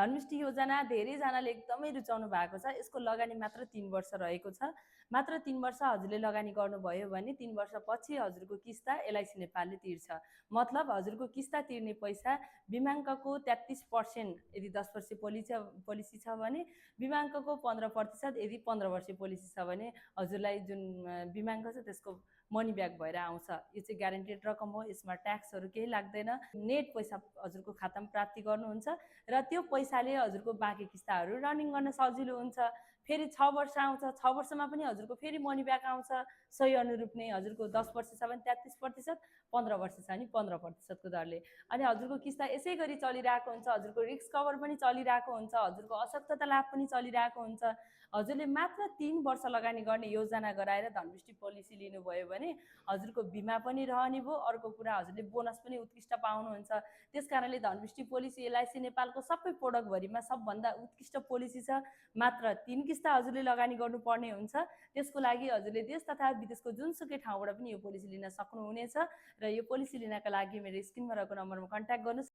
धनमुष्टि योजना धेरैजनाले एकदमै रुचाउनु भएको छ। यसको लगानी मात्र 3 वर्ष रहेको छ। मात्र 3 वर्ष हजुरले लगानी गर्नुभयो भने 3 वर्षपछि हजुरको किस्ता एलआइसी नेपालले तिर्छ। मतलब हजुरको किस्ता तिर्ने पैसा बिमाङ्कको 33% यदि 10 वर्षे पोलिसी छ भने, बिमाङ्कको 15% यदि 15 वर्षे पोलिसी छ भने हजुरलाई जुन बिमाङ्क छ त्यसको मनी ब्याक भएर आउँछ। यो चाहिँ ग्यारेन्टेड रकम हो, यसमा ट्याक्सहरू केही लाग्दैन। नेट पैसा हजुरको खातामा प्राप्ति गर्नुहुन्छ र त्यो पैसाले हजुरको बाँकी किस्ताहरू रनिङ गर्न सजिलो हुन्छ। फेरि 6 वर्ष आउँछ, 6 वर्षमा पनि हजुरको फेरि मनी ब्याक आउँछ। सही अनुरूप नै हजुरको 10 वर्ष छ भने 33%, 15 वर्ष छ भने 15% को दरले। अनि हजुरको किस्ता यसै गरी चलिरहेको हुन्छ, हजुरको रिस्क कभर पनि चलिरहेको हुन्छ, हजुरको अशक्तता लाभ पनि चलिरहेको हुन्छ। हजुरले मात्र 3 वर्ष लगानी गर्ने योजना गराएर धनमुष्टि पोलिसी लिनुभयो भने हजुरको बिमा पनि रहने भयो, अर्को कुरा हजुरले बोनस पनि उत्कृष्ट पाउनुहुन्छ। त्यसकारणले धनमुष्टि पोलिसी एलआइसी नेपालको सबै प्रोडक्टभरिमा सबभन्दा उत्कृष्ट पोलिसी छ। मात्र 3 किस्ता हजुरले लगानी गर्नुपर्ने हुन्छ। त्यसको लागि हजुरले देश तथा विदेशको जुनसुकै ठाउँबाट पनि यो पोलिसी लिन सक्नुहुनेछ र यो पोलिसी लिनका लागि मेरो स्क्रिनमा रहेको नम्बरमा कन्ट्याक्ट गर्नुहोस्।